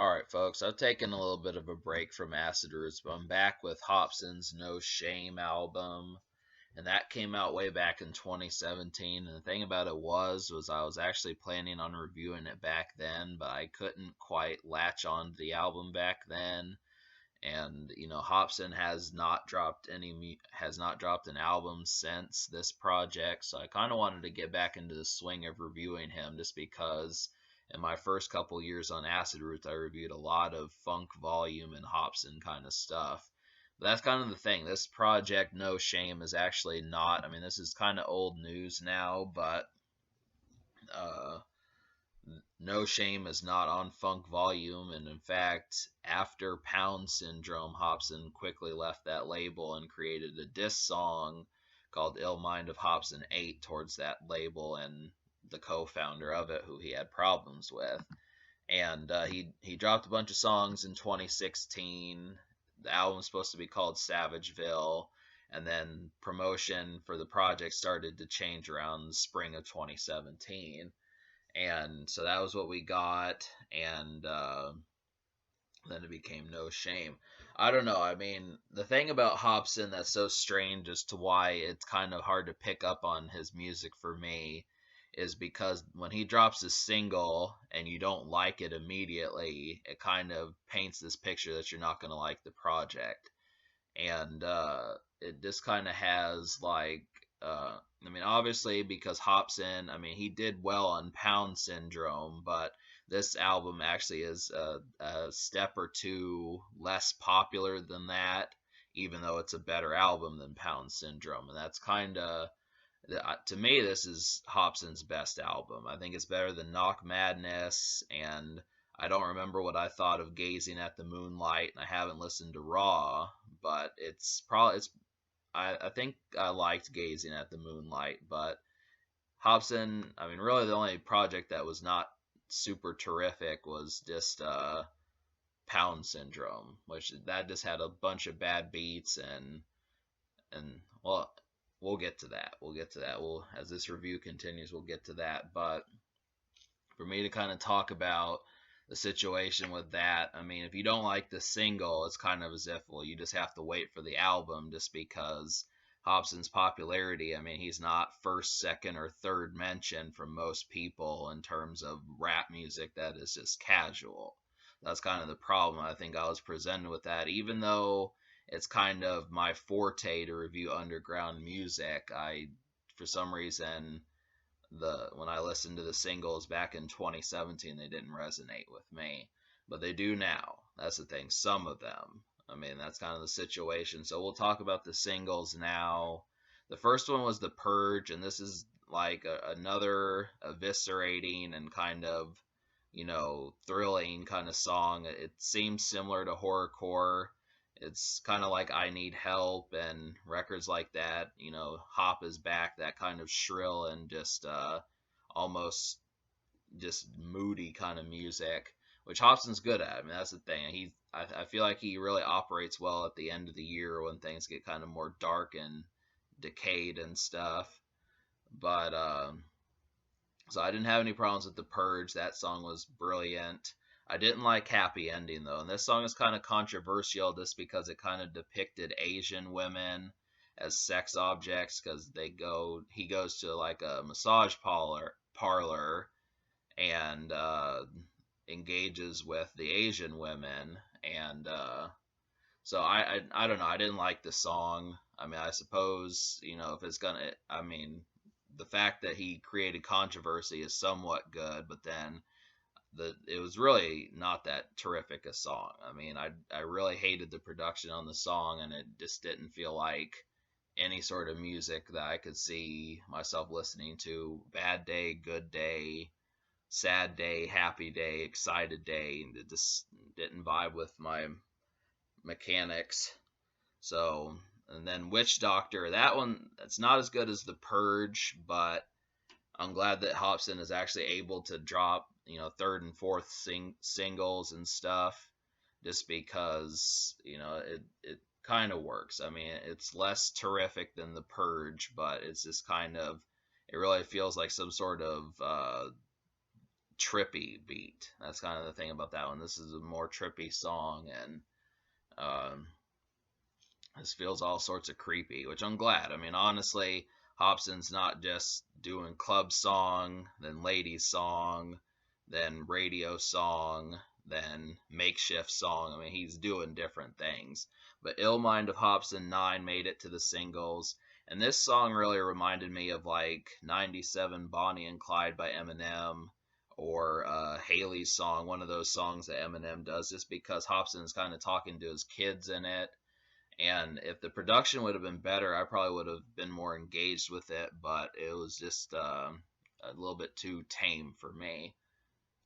Alright, folks, I've taken a little bit of a break from Acid Roots, but I'm back with Hopsin's No Shame album, and that came out way back in 2017. And the thing about it was I was actually planning on reviewing it back then, but I couldn't quite latch on to the album back then. And Hopsin has not dropped an album since this project, so I kind of wanted to get back into the swing of reviewing him, just because in my first couple years on Acid Roots I reviewed a lot of funk volume and Hopsin kind of stuff. But that's kind of the thing. This project, No Shame, is actually not. I mean, this is kind of old news now, but uh, no Shame is not on Funk Volume, and in fact, after Pound Syndrome, Hopsin quickly left that label and created a diss song called Ill Mind of Hopsin 8 towards that label and the co-founder of it, who he had problems with. And he dropped a bunch of songs in 2016. The album's supposed to be called Savageville, and then promotion for the project started to change around the spring of 2017. And so that was what we got, and then it became No Shame. I don't know. I mean, the thing about Hopsin that's so strange as to why it's kind of hard to pick up on his music for me is because when he drops a single and you don't like it immediately, it kind of paints this picture that you're not going to like the project. And it just kind of has like I mean, obviously because Hopsin, I mean, he did well on Pound Syndrome, but this album actually is a step or two less popular than that, even though it's a better album than Pound Syndrome. And that's kind of, to me, this is Hopsin's best album. I think it's better than Knock Madness, and I don't remember what I thought of Gazing at the Moonlight, and I haven't listened to Raw, but I think I liked Gazing at the Moonlight, but Hopsin, I mean, really the only project that was not super terrific was just Pound Syndrome, which that just had a bunch of bad beats and well, we'll get to that. We'll get to that. We'll As this review continues, we'll get to that. But for me to kind of talk about the situation with that, I mean, if you don't like the single, it's kind of as if, well, you just have to wait for the album, just because Hopsin's popularity, I mean, he's not first, second, or third mention from most people in terms of rap music that is just casual. That's kind of the problem I think I was presented with that. Even though it's kind of my forte to review underground music, for some reason, when I listened to the singles back in 2017, they didn't resonate with me, but they do now. That's the thing. Some of them. I mean, that's kind of the situation. So we'll talk about the singles now. The first one was The Purge, and this is like another eviscerating and kind of, thrilling kind of song. It seems similar to horrorcore. It's kind of like I Need Help and records like that. Hop is Back, that kind of shrill and just almost just moody kind of music, which Hopsin's good at. I mean, that's the thing. I feel like he really operates well at the end of the year when things get kind of more dark and decayed and stuff. But so I didn't have any problems with The Purge. That song was brilliant. I didn't like Happy Ending though, and this song is kind of controversial just because it kind of depicted Asian women as sex objects, because he goes to like a massage parlor and engages with the Asian women, and so I don't know, I didn't like the song. I mean, I suppose, if it's gonna, I mean, the fact that he created controversy is somewhat good, but then it was really not that terrific a song. I mean, I really hated the production on the song, and it just didn't feel like any sort of music that I could see myself listening to. Bad day, good day, sad day, happy day, excited day. It just didn't vibe with my mechanics. So, and then Witch Doctor, that one, that's not as good as The Purge, but I'm glad that Hopsin is actually able to drop, third and fourth singles and stuff, just because, it kind of works. I mean, it's less terrific than The Purge, but it's just kind of, it really feels like some sort of trippy beat. That's kind of the thing about that one. This is a more trippy song, and um, this feels all sorts of creepy, which I'm glad. I mean, honestly, Hopsin's not just doing club song, then ladies song, then radio song, then makeshift song. I mean, he's doing different things. But Ill Mind of Hopsin 9 made it to the singles. And this song really reminded me of like 97 Bonnie and Clyde by Eminem, or Haley's song, one of those songs that Eminem does, just because Hopsin's kind of talking to his kids in it. And if the production would have been better, I probably would have been more engaged with it, but it was just a little bit too tame for me.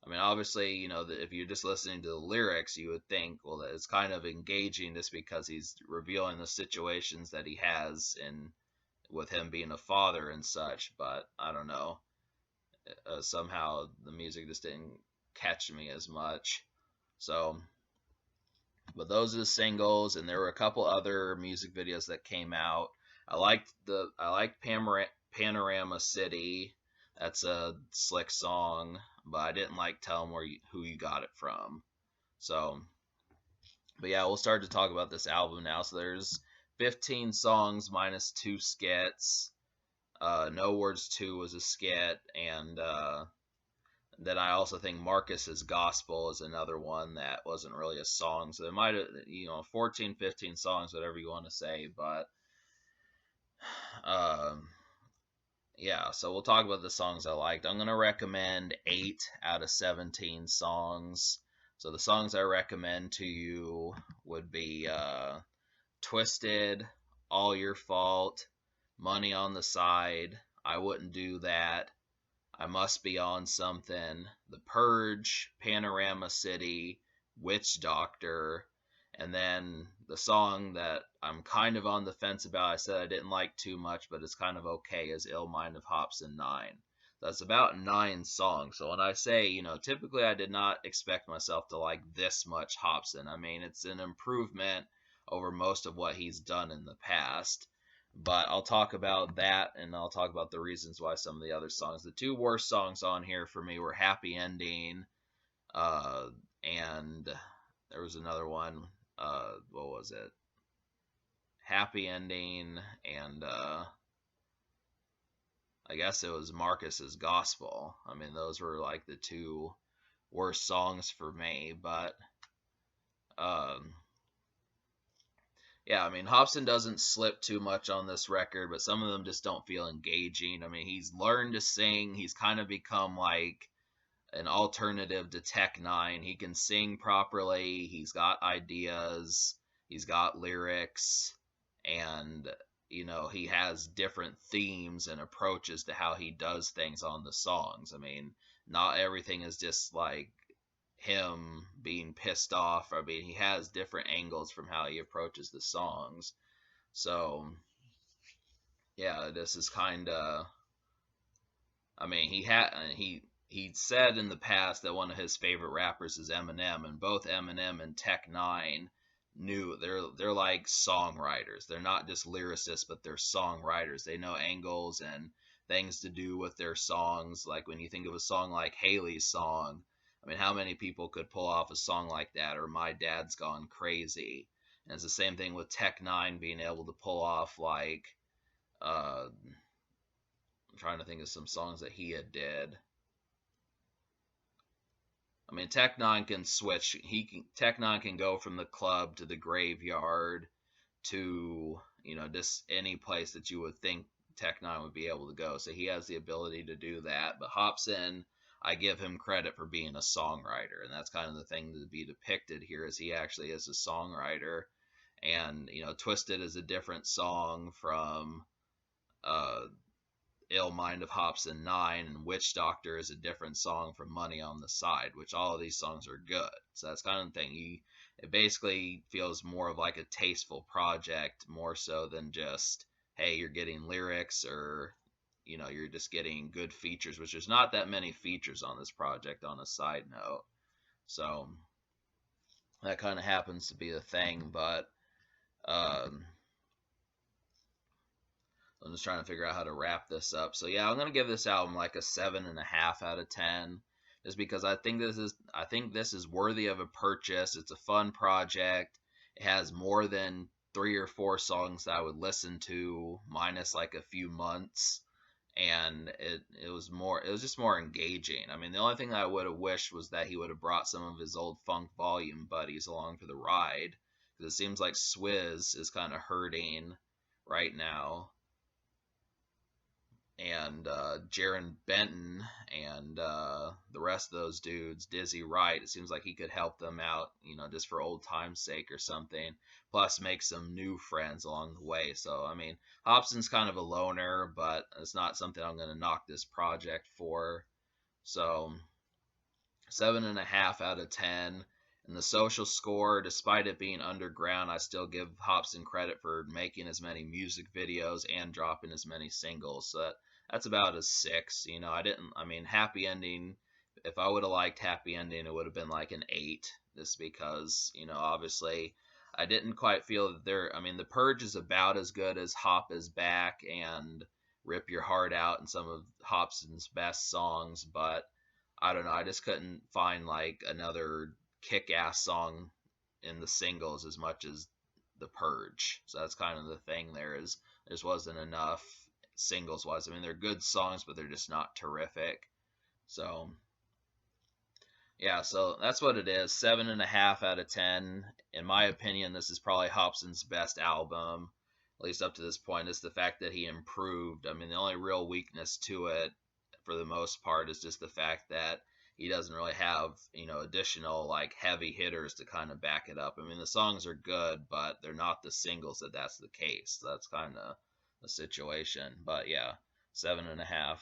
I mean, obviously, if you're just listening to the lyrics, you would think, well, that it's kind of engaging just because he's revealing the situations that he has in with him being a father and such. But I don't know. Somehow the music just didn't catch me as much. So, but those are the singles, and there were a couple other music videos that came out. I liked Panorama City. That's a slick song, but I didn't like Tell 'em who you got it from. So, but yeah, we'll start to talk about this album now. So there's 15 songs minus 2 skits. No Words 2 was a skit, and then I also think Marcus's Gospel is another one that wasn't really a song. So there might have, 14, 15 songs, whatever you want to say. But yeah, so we'll talk about the songs I liked. I'm going to recommend 8 out of 17 songs. So the songs I recommend to you would be Twisted, All Your Fault, Money on the Side, I Wouldn't Do That, I Must Be On Something, The Purge, Panorama City, Witch Doctor, and then the song that I'm kind of on the fence about, I said I didn't like too much, but it's kind of okay, is Ill Mind of Hopsin 9. That's about 9 songs. So when I say, typically I did not expect myself to like this much Hopsin. I mean, it's an improvement over most of what he's done in the past. But I'll talk about that, and I'll talk about the reasons why some of the other songs. The 2 worst songs on here for me were Happy Ending, and there was another one. What was it? Happy Ending, and I guess it was Marcus's Gospel. I mean, those were like the 2 worst songs for me, but yeah, I mean, Hopsin doesn't slip too much on this record, but some of them just don't feel engaging. I mean, he's learned to sing. He's kind of become like an alternative to Tech Nine. He can sing properly. He's got ideas. He's got lyrics. And, he has different themes and approaches to how he does things on the songs. I mean, not everything is just like him being pissed off. I mean, he has different angles from how he approaches the songs. So, yeah, this is kind of. I mean, he said in the past that one of his favorite rappers is Eminem, and both Eminem and Tech Nine knew they're like songwriters. They're not just lyricists, but they're songwriters. They know angles and things to do with their songs. Like when you think of a song like Haley's song, I mean, how many people could pull off a song like that, or My Dad's Gone Crazy? And it's the same thing with Tech Nine being able to pull off like, I'm trying to think of some songs that he had did. I mean, Tech Nine can switch. Tech Nine can go from the club to the graveyard to just any place that you would think Tech Nine would be able to go. So he has the ability to do that. But Hopsin, I give him credit for being a songwriter, and that's kind of the thing to be depicted here, is he actually is a songwriter. And Twisted is a different song from Ill Mind of Hopsin 9, and Witch Doctor is a different song from Money on the Side, which all of these songs are good. So that's kind of the thing. It basically feels more of like a tasteful project, more so than just, hey, you're getting lyrics, or you're just getting good features, which there's not that many features on this project, on a side note. So that kind of happens to be the thing, but I'm just trying to figure out how to wrap this up. So yeah, I'm going to give this album like a 7.5 out of 10. is because I think this is worthy of a purchase. It's a fun project. It has more than 3 or 4 songs that I would listen to, minus like a few months, and it was just more engaging. I mean, the only thing that I would have wished was that he would have brought some of his old Funk Volume buddies along for the ride, because it seems like Swizz is kind of hurting right now, and Jaron Benton and the rest of those dudes, Dizzy Wright, it seems like he could help them out, just for old time's sake or something. Plus, make some new friends along the way. So, I mean, Hopsin's kind of a loner, but it's not something I'm going to knock this project for. So, 7.5 out of 10. And the social score, despite it being underground, I still give Hopsin credit for making as many music videos and dropping as many singles. So that's about a 6. I mean, Happy Ending, if I would have liked Happy Ending, it would have been like an 8. Just because, obviously, I didn't quite feel that I mean, The Purge is about as good as Hop is Back and Rip Your Heart Out and some of Hopsin's best songs, but I don't know. I just couldn't find like another kick-ass song in the singles as much as The Purge. So that's kind of the thing there, is there just wasn't enough singles wise. I mean, they're good songs, but they're just not terrific. So yeah, so that's what it is. 7.5 out of 10. In my opinion, this is probably Hopsin's best album, at least up to this point. Is the fact that he improved. I mean, the only real weakness to it, for the most part, is just the fact that he doesn't really have, additional like heavy hitters to kind of back it up. I mean, the songs are good, but they're not the singles that's the case. So that's kind of the situation. But yeah, 7.5.